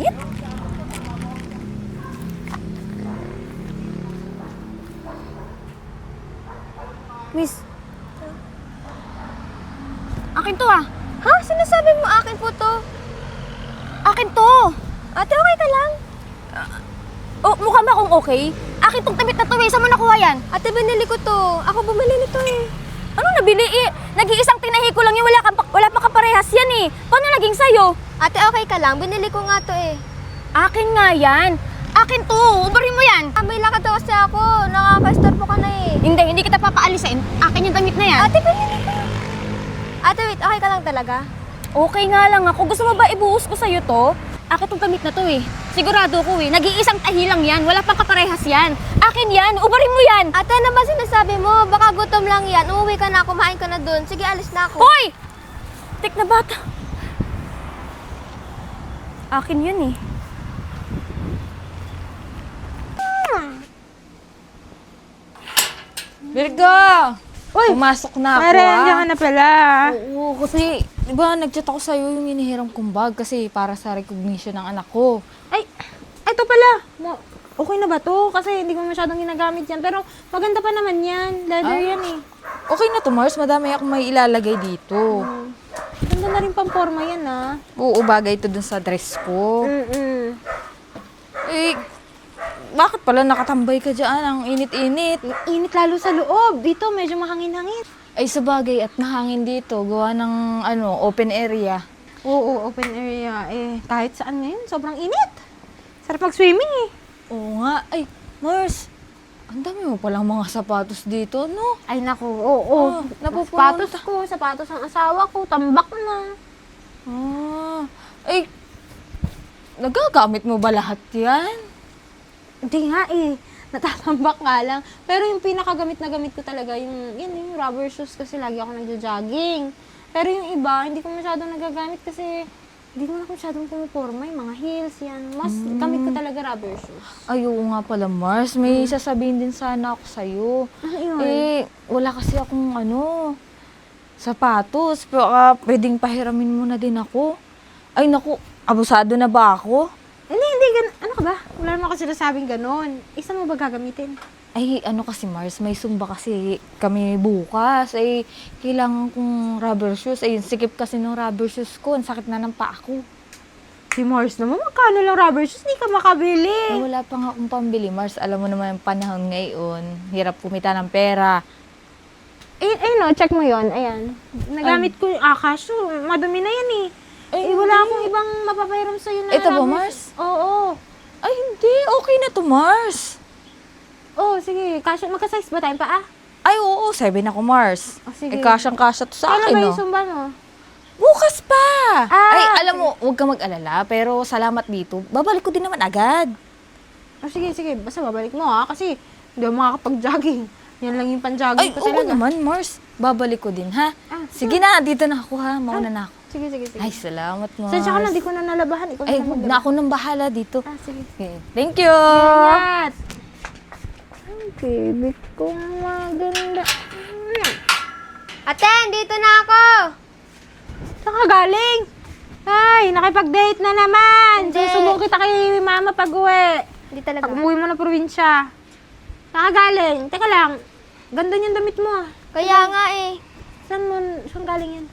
damit? Miss. Akin to ah. Ha? Sinasabi mo akin po to? Akin to. Ate, okay ka lang? Oh, mukha ba akong okay? Akin tong damit na to eh. Saan mo nakuha yan? Ate, binili ko to. Ako bumili nito eh. Ano nabili eh? Nag-iisang tinahi ko lang yun. Wala pa kaparehas yan eh. Paano naging sa'yo? Ate, okay ka lang? Binili ko nga to eh. Akin nga yan. Akin to. Ubarin mo yan. May lakad daw kasi ako. Nakaka-store po ka na eh. Hindi kita papaalisin. Akin yung damit na yan. Ate, binili ko. Ate, wait. Okay ka lang talaga? Okay nga lang ako. Gusto mo ba ibuhos ko sa'yo to? Akin tong damit na to eh. Sigurado ko eh. Nag-iisang tahi lang yan. Wala pang kaparehas yan. Akin yan. Ubarin mo yan. Ate, ano ba sinasabi mo? Baka gutom lang yan. Uuwi ka na, kumain ka na dun. Sige, alis na ako. Hoy! Tik na bata. Akin yun eh. Virgo! Uy! Pumasok na ako, Mare, andiyan ka na pala. Oo, kasi, di ba, nag-chat ako sa'yo yung inihiram kong bag kasi para sa recognition ng anak ko. Ay, eto pala. Okay na ba to? Kasi hindi ko masyadong ginagamit yan. Pero maganda pa naman yan. Leather yan eh. Okay na to, Mars. Madami akong may ilalagay dito. Ganda na rin pang forma yan ah. Oo, bagay ito dun sa dress ko. Eh, bakit pala nakatambay ka dyan? Ang init-init. Init lalo sa loob. Dito medyo mahangin-hangin. Ay, sa bagay at mahangin dito. Gawa ng, open area. Oo, open area. Eh, kahit saan ngayon, sobrang init. Sarap mag-swimming eh. Oo nga. Ay, Mars. Ang dami mo palang mga sapatos dito, no? Ay naku, oo. Napupunta. Sapatos ng asawa ko, tambak na. Ay, nagagamit mo ba lahat yan? Hindi nga eh. Natatambak nga lang. Pero yung pinakagamit na gamit ko talaga, yung rubber shoes kasi lagi ako nagja-jogging. Pero yung iba, hindi ko masyadong nagagamit kasi hindi ko na masyadong pumuporma. Yung mga heels, yan. Mas gamit ko talaga rubber shoes. Ay, oo nga pala, Mars. May sasabihin din sana ako sa'yo. Yun? Eh, wala kasi akong sapatos. Baka pwedeng pahiramin mo na din ako. Ay, naku, abusado na ba ako? Hindi, ano ka ba? Wala naman kasi sinasabing ganon. Isa mo ba gagamitin? Ay, kasi Mars, may sumba kasi kami bukas. Ay, kailangan kong rubber shoes. Ay, sikip kasi ng rubber shoes ko. Ang sakit na ng paa ko. Si Mars naman, magkano lang rubber shoes? Hindi ka makabili. Ay, wala pa nga akong pambili, Mars. Alam mo naman yung panahon ngayon. Hirap kumita ng pera. No, check mo yon. Ayan. Nagamit ko yung akash. So, madumi na yan eh. Ay, Wala akong ibang mapapahiram sa'yo na Ito ba, rubber Mars? shoes. Oo. Ay, hindi. Okay na to, Mars. Oh, sige. Magka-size ba tayong paa? Ay, oo. 7 ako, Mars. Oh, sige. Ay, kasyang-kasya to sa Kailan akin, ba no? yung sumba mo? Bukas pa! Ah, Ay, alam mo, huwag ka mag-alala. Pero salamat dito. Babalik ko din naman agad. Oh, sige. Basta babalik mo ha. Kasi hindi ako makakapag-jogging. Yan lang yung Ay, pan-jogging ko oo talaga. naman, Mars. Babalik ko din, ha? Sige na, dito na ako, ha? Mauna na ako. Sige. Ay, salamat, Mars. Sensya ka na, di ko na nalabahan. Ikaw Ay, na huwag na ako nang bahala dito. sige. Okay. Thank you! Ingat! Ang baby ko maganda. Ate, dito na ako. Saan ka galing? Ay, nakipag-date na naman. Hindi. Susumbong kita kay mama pag uwi. Hindi talaga. Pag umuwi mo na probinsya. Saan ka galing? Teka lang. Ganda niyang damit mo ah. Kaya nga eh. Saan galing yan?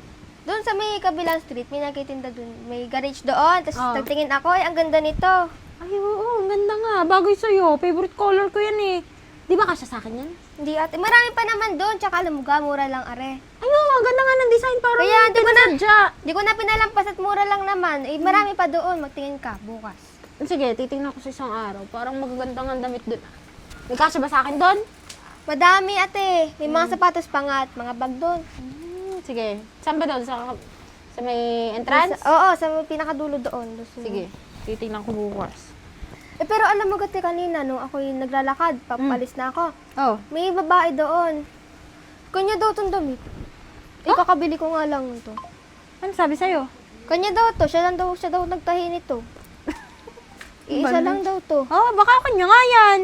Doon sa may kabilang street, may nagtitinda doon. May garage doon. Tapos Oh. nagtingin ako, ang ganda nito. Ay, oo. Ang ganda nga. Bagay sa'yo. Favorite color ko yan eh. Di ba kasya sa akin yan? Hindi ate. Marami pa naman doon. Tsaka alam mo ga, mura lang are. Ay, oo. Ang ganda nga ng design. Parang Kaya, di ko na- pinasadya. Di ko na pinalampas at mura lang naman. Eh, marami pa doon. Magtingin ka bukas. Sige, titingnan ko sa isang araw. Parang magaganda nga ang damit doon. May kasya ba sa akin doon? Madami ate. May mga sapatos pa nga at mga bag doon. Sige. Saan ba doon? Sa may entrance? Oo, sa may pinakadulo doon. Sige. Titingnan ko bukas. Eh, pero alam mo gati kanina, nung ako'y naglalakad, papalis na ako. Oh. May babae doon. Kanya daw itong damit. Ikakabili ko nga lang ito. Ano sabi sa'yo? Kanya daw to. Siya daw nagtahi nito. Iisa lang daw to. Oh, baka kanya nga yan.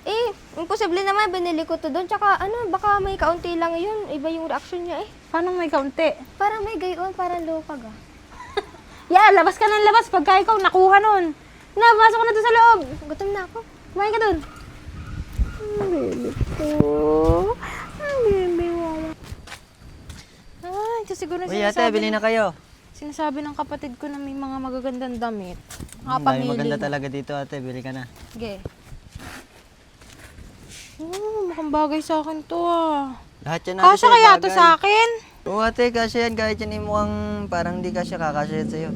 Eh, imposible naman, binili ko to doon. Tsaka baka may kaunti lang yun. Iba yung reaction niya eh. Paano may kaunti? Parang may gayon, parang lupag ah. Yeah, labas ka ng labas pagka ikaw nakuha nun. Napasok ko na to sa loob. Gutom na ako. Kumain ka dun. Ang baby ko. Ang baby wawa. Ay, ito siguro Uy, ate, bili na kayo. Sinasabi ng kapatid ko na may mga magagandang damit. Dahil Nakapamili maganda mo. talaga dito, ate. Bili ka na. Sige. Mukhang bagay sa akin to ah. Lahat yan, ate, Kasya sa'yo, kaya to bagay. sa akin? Oo, ate, kasya yan. Kahit yan mukhang parang hindi kasya, kakasya yan sa'yo.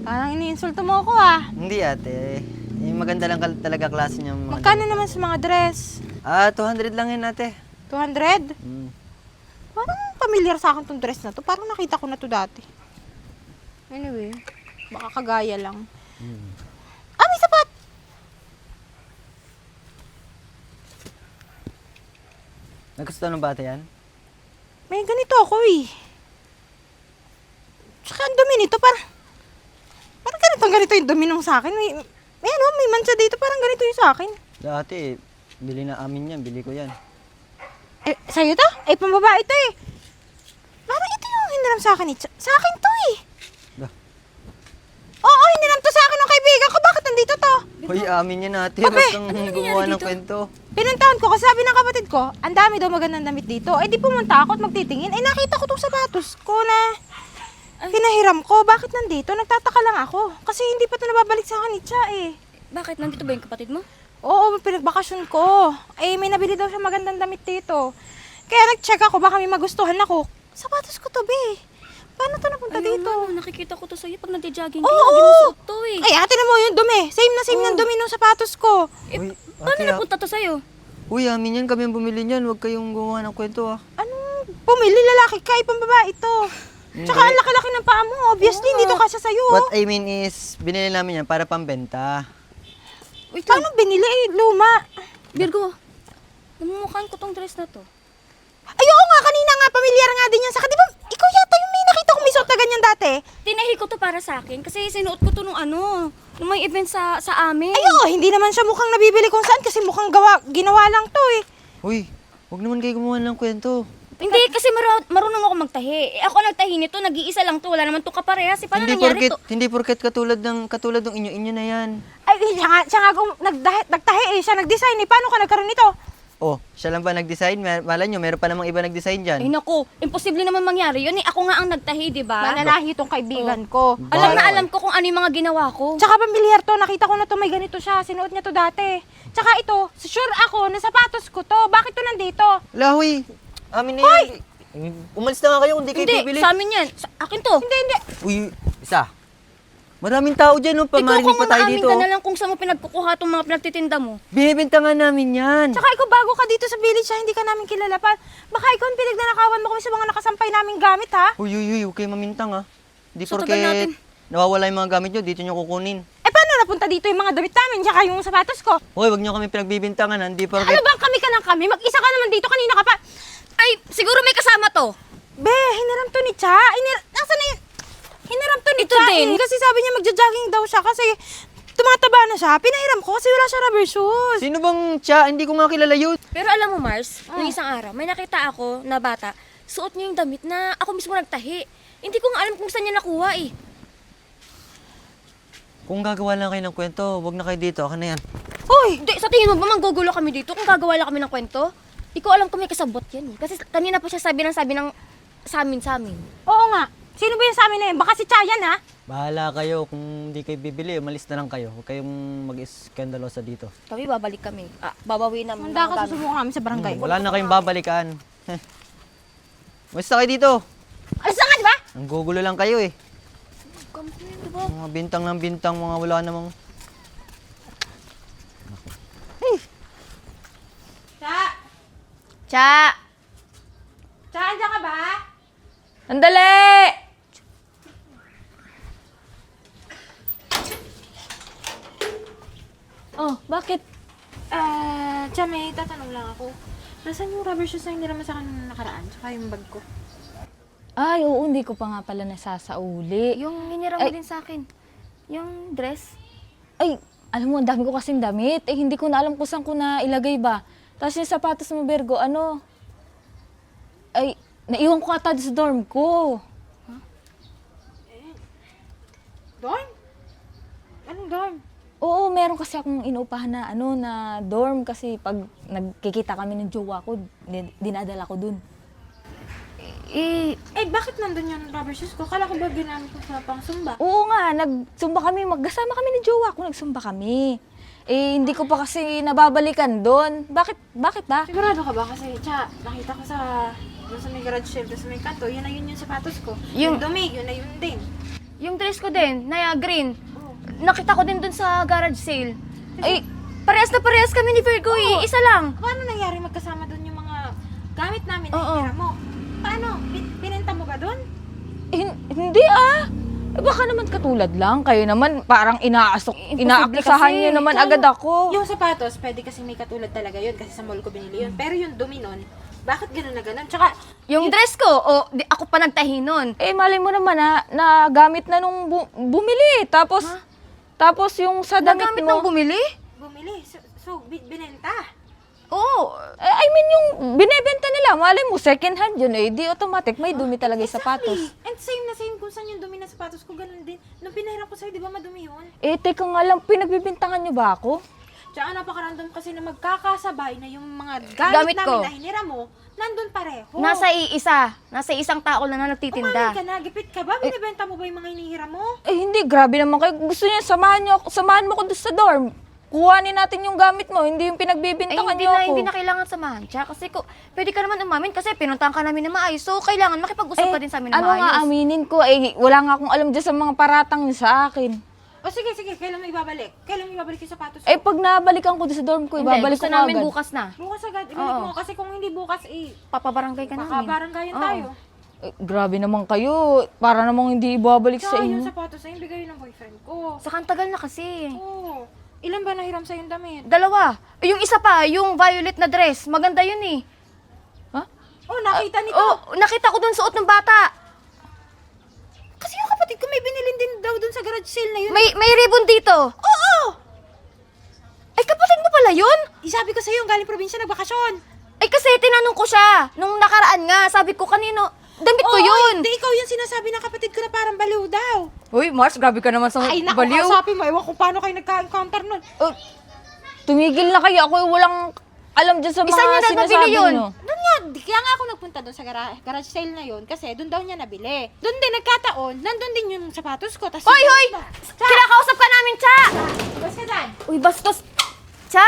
Parang iniinsulto mo ako ah. Hindi, ate. Yung maganda lang talaga klase niya. Magkano naman sa mga dress? 200 lang yan, ate. 200? Mm. Parang familiar sa akin tong dress na to. Parang nakita ko na to dati. Anyway, baka kagaya lang. Ah, may sapat! Nagustuhan ng bata yan? May ganito ako eh. Tsaka ang dumi nito, parang ganito yung dumi nung sa akin. May mancha dito, parang ganito yung sa akin. Dati, bili na amin yan. Bili ko yan. Eh, sa'yo to? Eh, pambabae to eh. Parang ito yung hiniram sa akin eh. Sa akin to eh. Bah. Oo, hiniram to sa akin ng kaibigan ko. Bakit nandito to? Hoy, amin yan, ate. Abe! Ba't kang gumawa ng kwento? Pinuntahan ko kasi sabi ng kapatid ko, ang dami daw magandang damit dito. Eh di pumunta ako at magtitingin. Eh nakita ko tong sapatos ko na pinahiram ko. Bakit nandito? Nagtataka lang ako. Kasi hindi pa ito nababalik sa akin ni Cha eh. Bakit? Nandito ba yung kapatid mo? Oo, pinagbakasyon ko. Eh may nabili daw siya magandang damit dito. Kaya nag-check ako baka may magustuhan ako. Sapatos ko to, be. Paano to napunta Ayun, dito? ano, nakikita ko to sa'yo pag nagja-jogging ka. Oo! Lagi mo suot to eh. Ay, ate na mo yung dumi. Same na same ng dumi ng sapatos ko. Eh, Uy, paano ate, napunta to sa'yo? Uy, amin yan. Kami ang bumili niyan. Huwag kayong gumawa ng kwento, ah. Anong pumili lalaki ka? Pambabae ito. Tsaka ang laki-laki ng paa mo. Obviously, hindi to kasya sa'yo. What I mean is, binili namin yan para pambenta. Wait lang. Paano binili? Eh, luma. Virgo, namumukhaan ko tong dress na to. Ay, oo nga, kanina nga, pamilyar nga din yan. Saka, di ba, ikaw yata yung may nakita kong may suot na ganyan dati. Tinahi ko to para sa akin kasi sinuot ko to nung may event sa amin. Ay, oo, hindi naman siya mukhang nabibili kung saan kasi mukhang ginawa lang to eh. Uy, huwag naman kayo gumawa ng kwento. Hindi, kasi marunong ako magtahi. Eh, ako nagtahi nito, nag-iisa lang to. Wala naman to kaparehas. Eh, paano nangyari to? Hindi porket katulad ng inyo na yan. Ay, siya nga nagtahi eh, siya nag-design eh. Paano ka nagkaroon nito? Oh, siya lang ba nag-design? Malay nyo, meron pa namang iba nag-design dyan. Ay naku, imposible naman mangyari yun eh. Ako nga ang nagtahi, di ba? Mananahi tong kaibigan ko. Alam na alam ko kung ano yung mga ginawa ko. Tsaka pamilyar to, nakita ko na to, may ganito siya. Sinuot niya to dati. Tsaka ito, sure ako na sapatos ko to. Bakit to nandito? Lahoy! Amin na yan. Umalis na nga kayo kung di kayo Hindi, bibili. sa amin yan. Akin to. Hindi. Uy, isa. Maraming tao dyan, no? Ikaw Pamarinig kung pa tayo maamin dito. ka na lang kung saan mo pinagkukuha itong mga pinagtitinda mo. Binibenta nga namin yan. Tsaka ikaw bago ka dito sa village ha, hindi ka namin kilala pa. Baka ikaw ang pinagnanakawan mo kami sa mga nakasampay naming gamit ha. Uy, huwag kayo mamintang, ha? Di So, porket tagal natin. nawawala yung mga gamit nyo, dito nyo kukunin. Eh paano napunta dito yung mga damit namin tsaka yung sapatos ko? Hoy, wag nyo kami pinagbibintangan, ha? Di porket... Ano bang kami ka ng kami? Mag-isa ka naman dito, kanina ka pa. Ay, siguro may kasama to. Be, hiniram to ni Cha. Nasaan na yun? Hiniram to ni Ito Cha. din. Kasi sabi niya magja-jogging daw siya kasi tumataba na siya. Pinahiram ko kasi wala siya rubber shoes. Sino bang Cha? Hindi ko nga kilala yun. Pero alam mo, Mars, nung isang araw, may nakita ako na bata, suot niya yung damit na ako mismo nagtahi. Hindi ko nga alam kung saan niya nakuha eh. Kung gagawa lang kayo ng kwento, wag na kayo dito. Ako na yan. Hoy! Hindi, sa tingin mo ba manggugulo kami dito kung gagawa lang kami ng kwento? Di ko alam kung may kasabot yan eh. Kasi kanina pa siya sabi ng sa amin. Oo nga. Sino ba yung sa amin na yun? Baka si Cha yan ha? Bahala kayo. Kung hindi kayo bibili, umalis na lang kayo. Huwag kayong mag-iskandalosa dito. Kami babalik kami. Babawi namin. Handa ka susubukan kami sa barangay. Wala na kayong babalikan. Basta kayo dito. Alis na nga, di ba? Ang gugulo lang kayo eh. Kampunin, di ba? Mga bintang ng bintang, mga wala namang... Cha! Cha! Cha, andyan ka ba? Andali! Oh, bakit? Cha, may tatanong lang ako. Nasaan yung rubber shoes na hindi naman sa akin nung nakaraan? Tsaka yung bag ko. Ay, oo, hindi ko pa nga pala nasasauli. Yung hiniram mo Ay. din sa akin. Yung dress. Ay, alam mo, ang dami ko kasing damit. Eh, hindi ko na alam kung saan ko na ilagay ba. Tapos yung sapatos mo, Virgo, ano? Ay, naiwan ko ata sa dorm ko. Dorm? Anong dorm? Oo, meron kasi akong inuupahan na na dorm kasi pag nagkikita kami ng jowa ko, dinadala ko dun. Eh, bakit nandun yung rubber shoes ko? Kala ko ba ginamit ko sa pang sumba? Oo nga, nagsumba kami, magkasama kami ng jowa ko, nagsumba kami. Eh, hindi ko pa kasi nababalikan doon. Bakit ba? Sigurado ka ba? Kasi, nakita ko doon sa may garage sale, doon sa may kanto, yun na yun yung sapatos ko. Yung dumi, yun na yun din. Yung dress ko din, na green. Nakita ko din dun sa garage sale. Ay, parehas na parehas kami ni Virgo eh. Isa lang. Paano nangyari magkasama doon yung mga gamit namin na Oo. hinira mo? Paano? Binenta mo ba doon? Hindi ah. Eh, baka naman katulad lang. Kayo naman parang inaakusahan kasi. niyo naman Tsaka agad ako. Yung sapatos, pwede kasi may katulad talaga yun kasi sa mall ko binili yun. Pero yung dumi nun, bakit gano'n na gano'n? Tsaka, Yung dress ko, ako pa nagtahi nun. Eh, malay mo naman na gamit na nung bumili. Tapos yung sa damit Nagamit mo. ng bumili? bumili. So binenta. Oo. I mean, yung binebenta nila, malay mo, second hand yun eh. Di automatic, may dumi talaga yung sapatos. And same na same kung saan yung dumi ng sapatos ko, ganun din. Nung pinahiram ko sa'yo, di ba madumi yun? Eh, teka nga lang, pinagbibintangan niyo ba ako? Tsaka napaka-random kasi na magkakasabay na yung mga Gamit gamit namin ko. na hinira mo, nandun pareho. Nasa isang tao lang na Umamin nagtitinda. ka na, gipit ka ba? Binibenta mo ba yung mga hinihira mo? Eh, hindi, grabe naman kayo. Gusto niya, samahan mo ko doon sa dorm. Kuhanin natin yung gamit mo, hindi yung Ay, pinagbibintangan niyo ako. hindi na kailangan samahan siya. Kasi pwede ka naman umamin kasi pinuntahan ka namin na maayos. So, kailangan makipag-usap ka din sa amin na ano nga maayos. aminin ko, eh, wala nga akong alam dyan sa mga paratang niyo sa akin. O sige, kailan mo ibabalik? Kailan mo ibabalik yung sapatos ko? Eh, pag nabalikan ko doon sa dorm ko, Hindi, ibabalik gusto ko namin agad. bukas na. Bukas agad, ibalik mo. Kasi kung hindi bukas, Papabarangay ka namin. baka-baranggayan Oo. tayo. Eh, grabe naman kayo. Para namang hindi ibabalik sa Tsaka yung inyo. sapatos na yung bigay ng boyfriend ko. Sa kantagal na kasi. Oo. Ilan ba nahiram sa'yo yung damit? Dalawa. Yung isa pa, yung violet na dress. Maganda yun eh. Oh, nakita nito. Nakita ko dun suot ng bata. Kasi yung kapatid ko may binilin din daw dun sa garage sale na yun. May ribbon dito. Oo! Ay, kapatid mo pala yun? Isabi ko sa'yo, galing probinsya, nagbakasyon. Ay, kasi tinanong ko siya. Nung nakaraan nga, sabi ko kanino, damit ko Oo, yun. Hindi, ikaw yung sinasabi ng kapatid ko na parang baliw daw. Uy, Mars, grabe ka naman sa Ay, naku, kausapin mo. Ewan kung paano kayo nagka-encounter nun. Tumigil na kayo. Ako walang alam dyan sa mga Isa niya na nabili sinasabi yun. niyo. Doon nga, kaya nga ako nagpunta doon sa garage sale na yun kasi doon daw niya nabili. Doon din nagkataon, nandun din yung sapatos ko. Tas Hoy, hoy! Kinakausap ka namin, Cha! Bas ka dyan. Uy, bastos. Cha!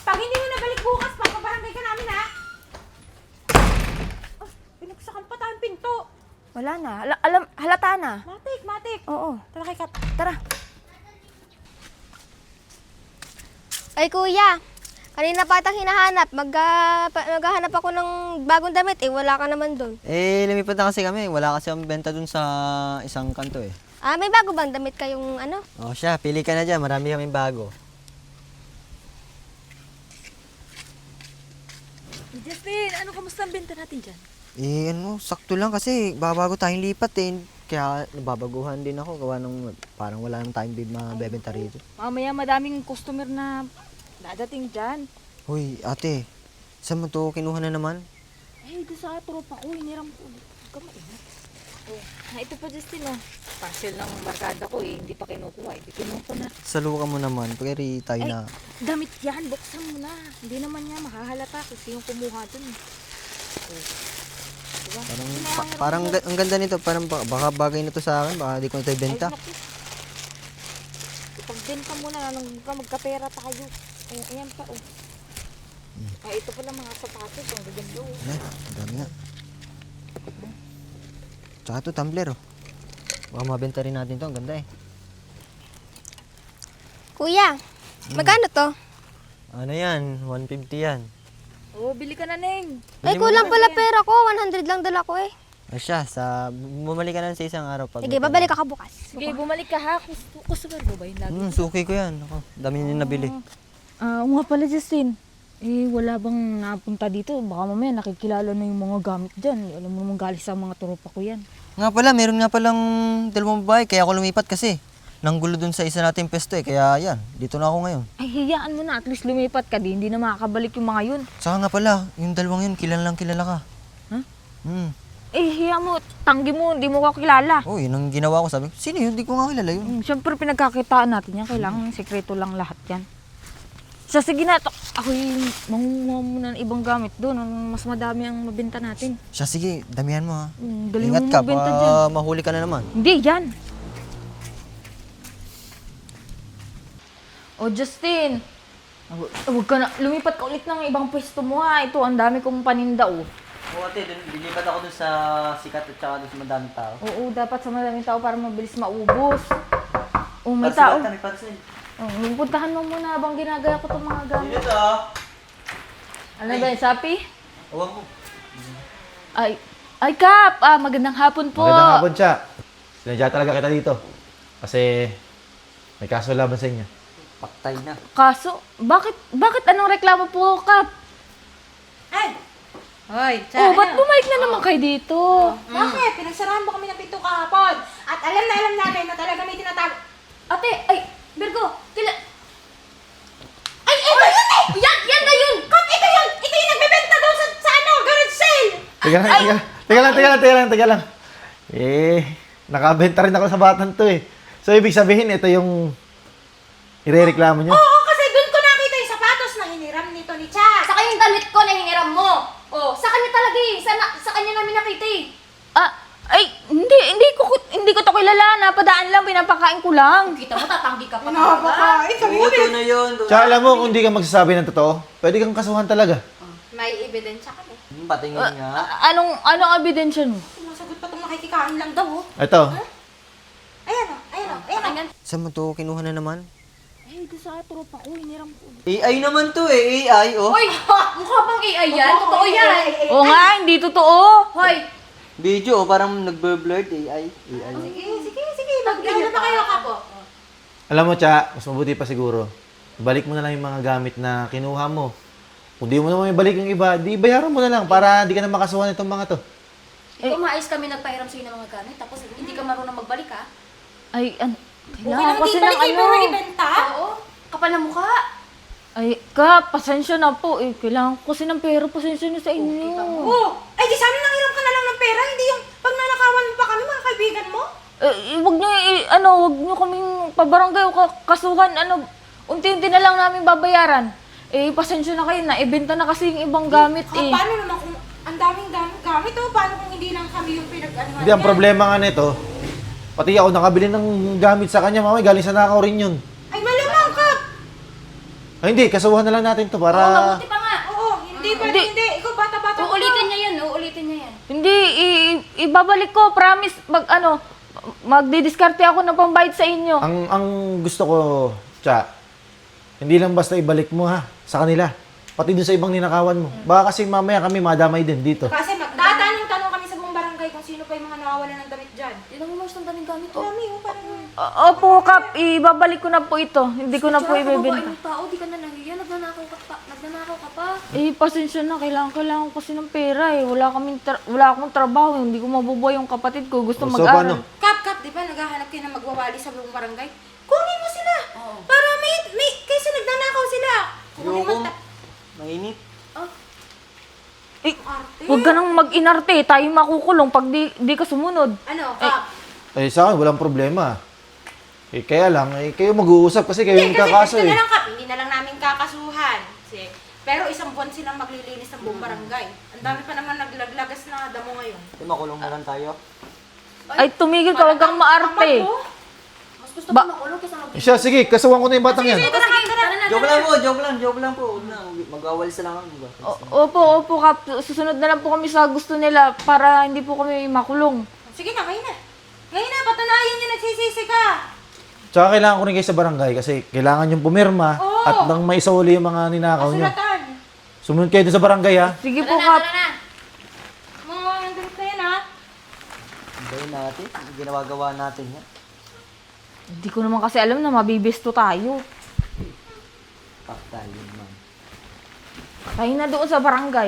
Pag hindi mo nabalik bukas, papabarangay ka namin, ha? Oh, pinagsakan pa tayong pinto. Wala na. Halata na. Matik. Oo. Tara kay Kat. Tara. Ay kuya, kanina pa kitang hinahanap. Maghahanap ako ng bagong damit eh. Wala ka naman doon. Eh, lumipat na kasi kami. Wala kasi ang benta dun sa isang kanto eh. Ah, may bago bang damit kayong ano? O siya, pili ka na dyan. Marami kaming bago. Justin, ano kamusta ang benta natin dyan? Eh, sakto lang kasi babago tayong lipat eh. Kaya nababaguhan din ako. Gawa ng parang wala nang tayong mabebenta rito. Mamaya madaming customer na dadating dyan. Hoy, ate. Saan mo to kinuha na naman? Eh, doon sa tropa ko, hiniram ko. Kamaingat. Oh, ito pa Justin oh. Parcel ng barkada ko eh, hindi pa kinukuha. Hindi kinuha ko na. Salukan mo naman. Pagkari tayo na. Damit yan, buksan mo na. Hindi naman niya makahalata kasi yung kumuha dun. Parang ang ganda nito. Parang baka bagay na to sa akin. Baka di ko na ito ibenta. Ipagbenta mo na, magkapera tayo. Eh, ayan pa oh. Ay, ito pala mga sapatos, ang gaganda oh. Ang dami nga. Tsaka ito, tumbler oh. Baka mabenta rin natin to. Ang ganda eh. Kuya, magkano to? Ano yan? 150 yan. Oh, bili ka na, Neng. Ay, kulang pala pera ko. 100 lang dala ko eh. Siya, bumalik ka na sa isang araw. Sige, babalik ako bukas. Sige, bumalik ka ha. Customer mo ba yun lagi? Suki ko yan. Ako, dami nyo nabili. Nga pala, Justin. Eh, wala bang napunta dito? Baka mamaya nakikilala na yung mga gamit dyan. Alam mo naman galing sa mga tropa ko yan. Nga pala, meron nga palang dalawang babae. Kaya ako lumipat kasi. Nanggulo dun sa isa nating pesto eh. Kaya yan, dito na ako ngayon. Ay, hiyaan mo na. At least lumipat ka din. Hindi na makakabalik yung mga yun. Saka nga pala, yung dalawang yun, kilala ka. Huh? hiya mo, tanggi mo, hindi mo ko kilala. Oh, yun ang ginawa ko. Sabi ko, sino yun? Hindi ko nga kilala yun. Siyempre, pinagkakitaan natin yan. Kailangan sekreto lang lahat yan. Siya, sige na. Ako'y mangunguha muna ng ibang gamit doon. Mas madami ang mabenta natin. Siya, sige, damihan mo ha. Galing Ingat mo ka, mabenta baka dyan. mahuli ka na naman. Hindi, yan. O, Justin. Huwag ka na. Lumipat ka ulit ng ibang pwesto mo ha. Ito, ang dami kong paninda oh. Oo ate, lilipat ako dun sa sikat at saka dun sa madaming tao. Oo, dapat sa madaming tao para mabilis maubos. Oh, may Parcel tao. ata, may parcel. Oh, puntahan mo muna habang ginagaya ko itong mga gamit. Dito to. Ano ba yung Shopee? Awang mo. Ay, Kap! Magandang hapon po. Magandang hapon, Cha. Sinadya talaga kita dito. Kasi may kaso laban sa inyo. Paktay na. Kaso, bakit anong reklamo po, Kap? Hoy, Oh, ba't bumalik na naman kayo dito? Bakit? Pinagsarahan mo kami ng pinto kahapon. At alam namin na talaga may tinatago. Ate, ay, Virgo, Ay, ito yun eh! Yan na yun! Kat, ito yun! Ito yung nagbebenta daw sa garage sale! Teka lang. Nakabenta rin ako sa batang to eh. So, ibig sabihin, ito yung irereklamo nyo. Oo, kasi doon ko nakita yung sapatos na hiniram nito ni Cha. Saka yung damit ko na hiniram mo. Oh, sa kanya talaga eh. Sa kanya namin nakita eh. Hindi ko to kilala. Napadaan lang, pinapakain ko lang. Kita mo, tatanggi ka pa. Napakain kami Oo, doon na yun. Tsaka alam mo, kung di ka magsasabi ng totoo, pwede kang kasuhan talaga. May ebidensya kami. Patingin nga. Anong ebidensya mo? Sumasagot pa itong nakikikain lang daw. Oh. Ito, Ayan o. Saan mo to kinuha na naman? Ito sa tropa ko, hiniram ko. AI naman to eh, AI oh. Hoy, mukha bang AI yan? Totoo yan. Oo nga, hindi totoo. Hoy, Video oh, parang nagbe-blurred AI. AI. Sige. Magkano na kayo, Kapo? alam mo, Cha, mas mabuti pa siguro. Balik mo na lang yung mga gamit na kinuha mo. Kung di mo naman ibalik yung iba, di bayaran mo na lang para di ka na makasuhan itong mga to. ikaw maayos kami nagpahiram sa'yo ng mga gamit, tapos hindi ka marunong magbalik ha? Kailangan kasi ng pero ibenta? Oo, kapal na mukha. Pasensya na po. Kailangan ko kasi ng pera, pasensya na sa inyo. Oo. Ay, di sana nanghiram ka na lang ng pera. Hindi yung pag nanakawan mo pa kami, mga kaibigan mo. Wag nyo kaming pabarangay o kasuhan, unti-unti na lang namin babayaran. Pasensya na kayo, naibenta na kasi yung ibang gamit Paano naman kung ang daming gamit o paano kung hindi lang kami yung pinag-anuhan Hindi, ang problema nga nito, pati ako nakabili ng gamit sa kanya, mamay, galing sa nakaw rin yun. Ay, malamang ka! Ay, hindi, kasuhan na lang natin to para... Mabuti pa nga. Oo, hindi. Ikaw bata-bata mo. Uulitin niya yan. Hindi, ibabalik ko, promise, magdidiskarte ako ng pambayad sa inyo. Ang gusto ko, Cha, hindi lang basta ibalik mo ha, sa kanila. Pati dun sa ibang ninakawan mo. Baka kasi mamaya kami madamay din dito. Kasi magtatanong-tanong kami sa buong barangay kung sino pa yung mga nawawalan ng damit dyan. Yun ang mas ng daming gamit. Mami, parang... Opo, Kap, ibabalik ko na po ito. Hindi ko na po ibebenta. Yung tao, di ka na nahiya. Nagnanakaw ka pa. Pasensya na, kailangan ko kasi ng pera wala akong trabaho, hindi ko mabubuhay yung kapatid ko. Gusto So, mag-aral. paano? Kap, di ba naghahanap kayo ng magwawali sa buong barangay? Kunin mo sila! Para may kaysa nagnanakaw sila. Kunin mo Mainit. Huwag ka nang mag-inarte, tayo makukulong pag di ka sumunod. Ano, Kap? Eh, sa akin, walang problema. Kaya lang, kayo mag-uusap kasi kayo yung kakaso Kasi eh. na lang, Kap, hindi na lang namin kakasuhan. Pero isang buwan silang maglilinis ng buong barangay. Ang dami pa naman naglaglagas na damo ngayon. Makulong na lang tayo. Ay, tumigil ka, huwag kang maarte. Mas gusto ko makulong kaysa mag- Siya, sige, kasuhan ko na yung batang yan. Tara na. Joke lang po. Mag-awalis na lang kami. Opo, Kap. Susunod na lang po kami sa gusto nila para hindi po kami makulong. Sige na, ngayon na. Ngayon na, patunayan nyo nagsisisi ka. Tsaka kailangan ko rin kayo sa barangay kasi kailangan yung pumirma Oo. at nang maisuli yung mga ninakaw nyo. Kasulatan. Sumunod kayo doon sa barangay ha. Sige po, Kap. Mga nandun na yan, ha? Gawin natin. Ginagawa natin yan. Hindi ko naman kasi alam na mabibisto tayo. Paktay yun man. Tayo na doon sa barangay.